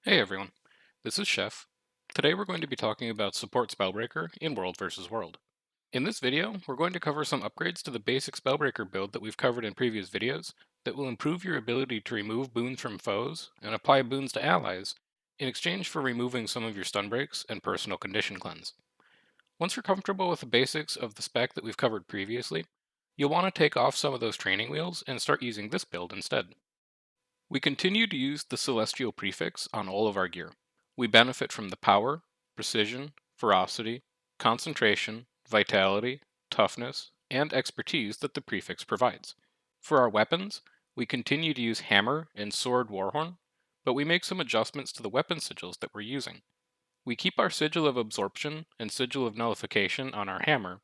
Hey everyone, this is Chef. Today we're going to be talking about support Spellbreaker in World vs. World. In this video, we're going to cover some upgrades to the basic Spellbreaker build that we've covered in previous videos that will improve your ability to remove boons from foes and apply boons to allies in exchange for removing some of your stun breaks and personal condition cleanse. Once you're comfortable with the basics of the spec that we've covered previously, you'll want to take off some of those training wheels and start using this build instead. We continue to use the celestial prefix on all of our gear. We benefit from the power, precision, ferocity, concentration, vitality, toughness, and expertise that the prefix provides. For our weapons, we continue to use hammer and sword warhorn, but we make some adjustments to the weapon sigils that we're using. We keep our sigil of absorption and sigil of nullification on our hammer,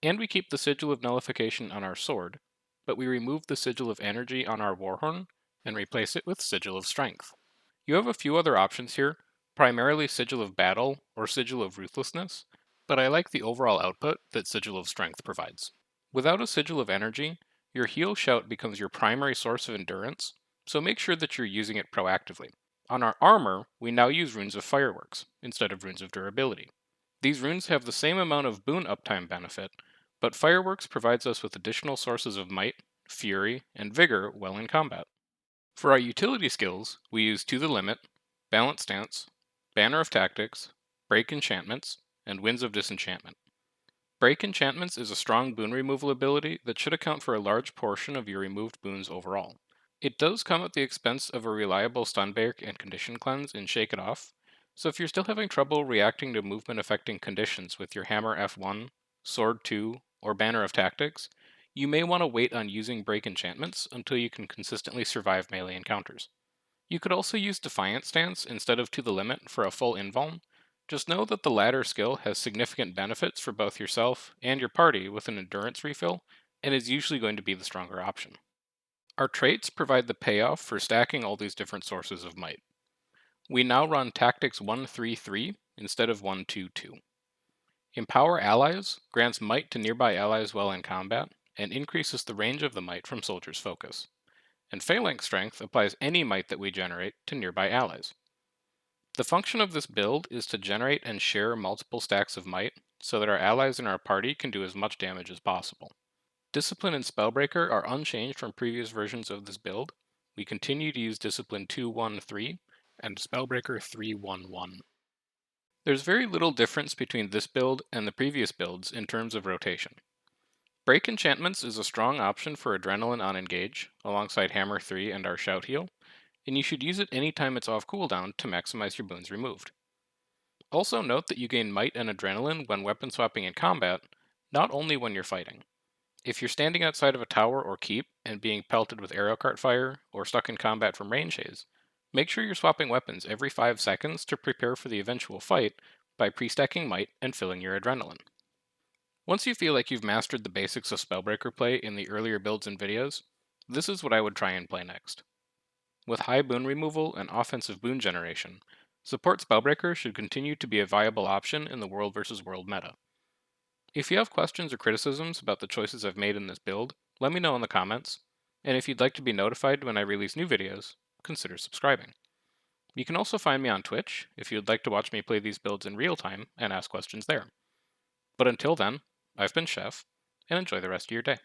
and we keep the sigil of nullification on our sword, but we remove the sigil of energy on our warhorn and replace it with sigil of strength. You have a few other options here, primarily sigil of battle or sigil of ruthlessness, but I like the overall output that sigil of strength provides. Without a sigil of energy, your heal shout becomes your primary source of endurance, so make sure that you're using it proactively. On our armor, we now use runes of fireworks instead of runes of durability. These runes have the same amount of boon uptime benefit, but fireworks provides us with additional sources of might, fury, and vigor while in combat. For our utility skills, we use To the Limit, Balanced Stance, Banner of Tactics, Break Enchantments, and Winds of Disenchantment. Break Enchantments is a strong boon removal ability that should account for a large portion of your removed boons overall. It does come at the expense of a reliable stun break and condition cleanse in Shake It Off, so if you're still having trouble reacting to movement affecting conditions with your Hammer F1, Sword 2, or Banner of Tactics, you may want to wait on using break enchantments until you can consistently survive melee encounters. You could also use Defiant Stance instead of To the Limit for a full invuln. Just know that the latter skill has significant benefits for both yourself and your party with an endurance refill, and is usually going to be the stronger option. Our traits provide the payoff for stacking all these different sources of might. We now run Tactics 1-3-3 instead of 1-2-2. Empower Allies grants might to nearby allies while in combat, and increases the range of the might from soldiers' focus. And Phalanx Strength applies any might that we generate to nearby allies. The function of this build is to generate and share multiple stacks of might, so that our allies in our party can do as much damage as possible. Discipline and Spellbreaker are unchanged from previous versions of this build. We continue to use Discipline 2-1-3 and Spellbreaker 3-1-1. There's very little difference between this build and the previous builds in terms of rotation. Break Enchantments is a strong option for Adrenaline on Engage, alongside Hammer 3 and our Shout Heal, and you should use it anytime it's off cooldown to maximize your boons removed. Also note that you gain Might and Adrenaline when weapon swapping in combat, not only when you're fighting. If you're standing outside of a tower or keep and being pelted with arrow cart fire, or stuck in combat from range haze, make sure you're swapping weapons every 5 seconds to prepare for the eventual fight by pre-stacking might and filling your adrenaline. Once you feel like you've mastered the basics of Spellbreaker play in the earlier builds and videos, this is what I would try and play next. With high boon removal and offensive boon generation, support Spellbreaker should continue to be a viable option in the World vs. World meta. If you have questions or criticisms about the choices I've made in this build, let me know in the comments, and if you'd like to be notified when I release new videos, consider subscribing. You can also find me on Twitch if you'd like to watch me play these builds in real time and ask questions there. But until then, I've been Chef, and enjoy the rest of your day.